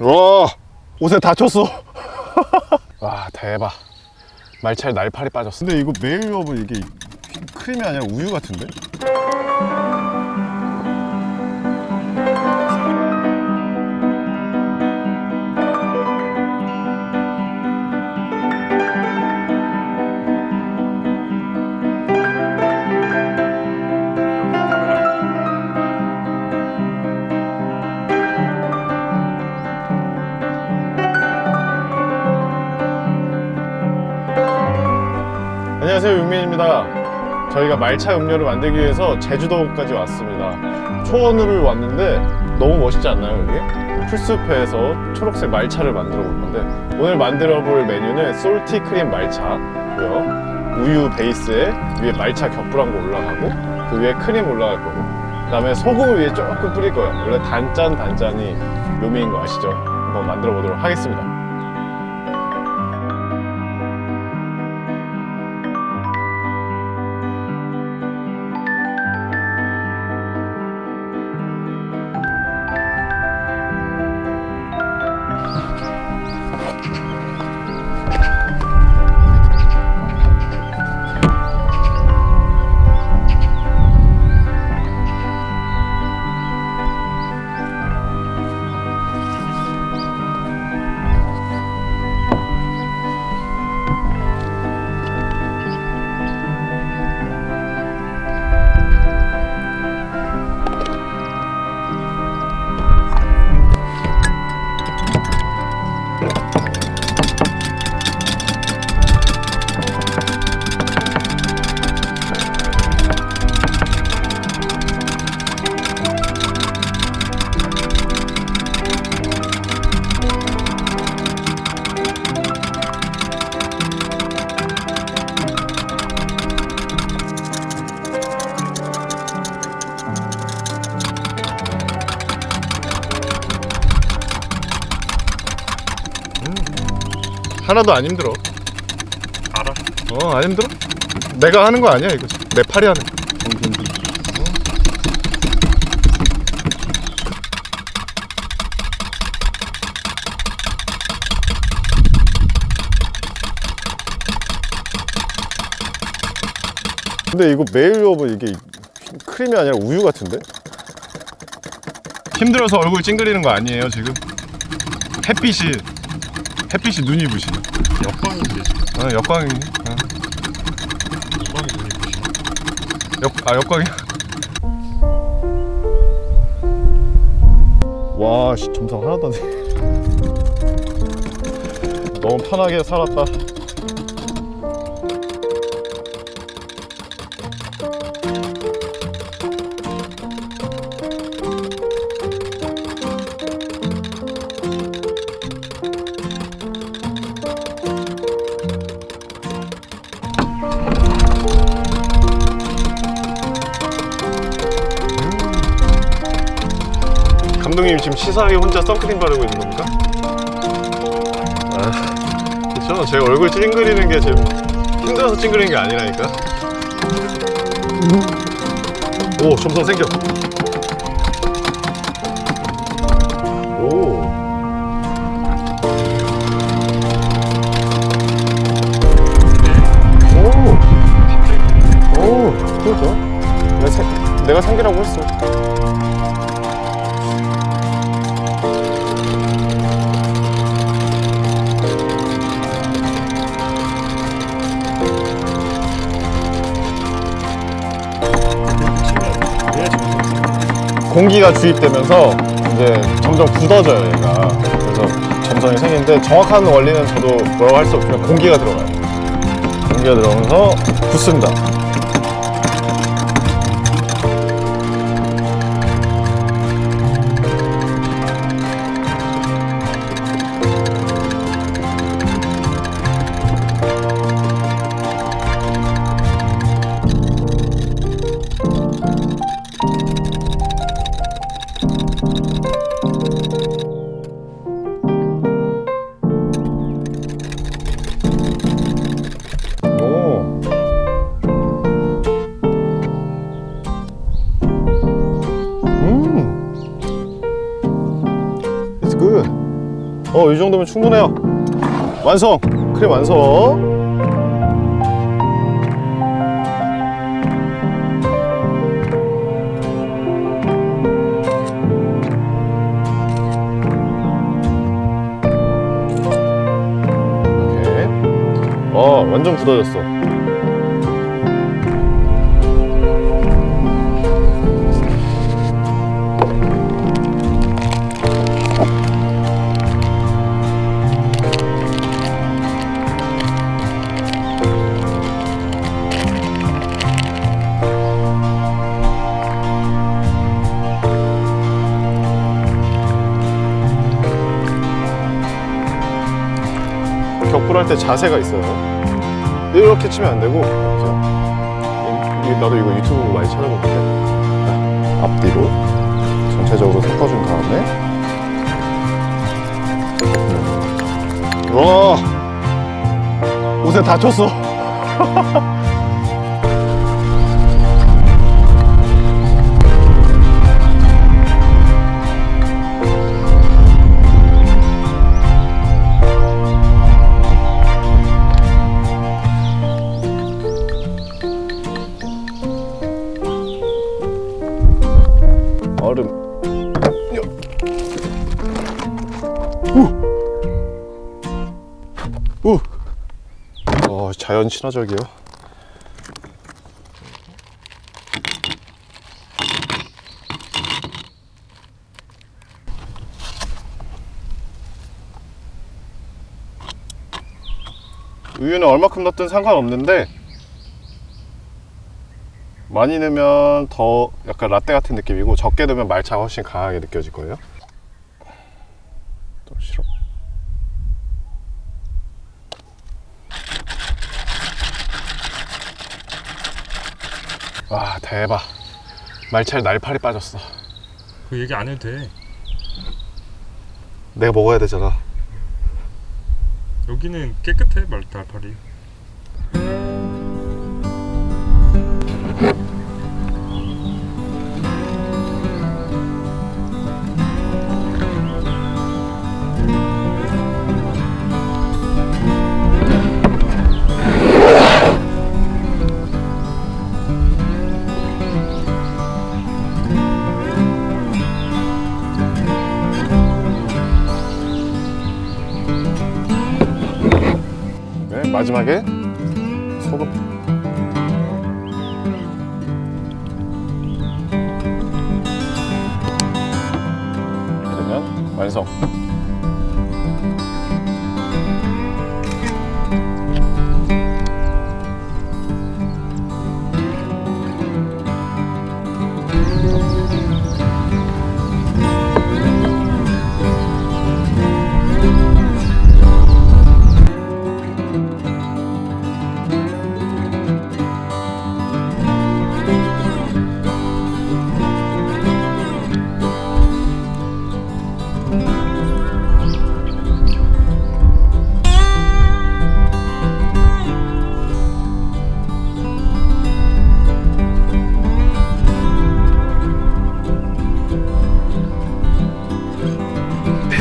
와, 옷에 다쳤어. 와, 대박. 말차에 날파리 빠졌어. 근데 이거 메일업은 이게 크림이 아니라 우유 같은데? 안녕하세요, 윤민입니다. 저희가 말차 음료를 만들기 위해서 제주도까지 왔습니다. 초원을 왔는데 너무 멋있지 않나요, 여기? 풀숲에서 초록색 말차를 만들어 볼 건데, 오늘 만들어 볼 메뉴는 솔티 크림 말차고요. 우유 베이스에 위에 말차 겹불한 거 올라가고, 그 위에 크림 올라갈 거고, 그 다음에 소금을 위에 조금 뿌릴 거예요. 원래 단짠이 묘미인 거 아시죠? 한번 만들어 보도록 하겠습니다. 하나도 안 힘들어. 알아. 안 힘들어? 내가 하는 거 아니야, 이거. 내 팔이 하는 거. 근데 이거 메일업은 이게 크림이 아니라 우유 같은데? 힘들어서 얼굴 찡그리는 거 아니에요, 지금? 햇빛이 눈이 부시네. 역광인데 역광이. 역광이 눈이 보시나? 역광이야. 와, 씨, 점성 하나도 안 돼. 너무 편하게 살았다. 감독님 지금 치사하게 혼자 선크림 바르고 있는 겁니까? 그렇죠. 제가 얼굴 찡그리는 게 지금 힘들어서 찡그리는 게 아니라니까. 오, 점점 생겨. 오. 오, 그렇죠. 내가 생기라고 했어. 공기가 주입되면서 이제 점점 굳어져요, 얘가. 그래서 점성이 생기는데, 정확한 원리는 저도 뭐라고 할 수 없지만 공기가 들어가요. 공기가 들어오면서 굳습니다. 이 정도면 충분해요. 완성! 크림 완성! 완전 굳어졌어. 격불할 때 자세가 있어요. 이렇게 치면 안 되고, 나도 이거 유튜브 많이 찾아보는데, 앞뒤로 전체적으로 섞어준 다음에, 와, 옷에 다쳤어. 얼음. 자연 친화적이요. 우유는 얼마큼 넣든 상관없는데 많이 넣으면 더 약간 라떼 같은 느낌이고 적게 넣으면 말차가 훨씬 강하게 느껴질 거예요. 또 시럽. 와, 대박. 말차에 날파리 빠졌어. 그 얘기 안 해도 돼. 내가 먹어야 되잖아. 여기는 깨끗해, 날파리. 마지막에 소금. 그러면 완성.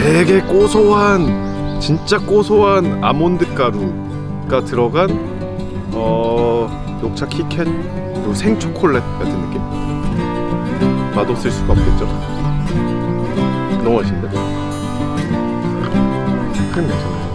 되게 고소한, 진짜 고소한 아몬드 가루가 들어간 녹차 키캣 그리고 생초콜릿 같은 느낌. 맛없을 수가 없겠죠. 너무 맛있는데? 크림 괜찮아요.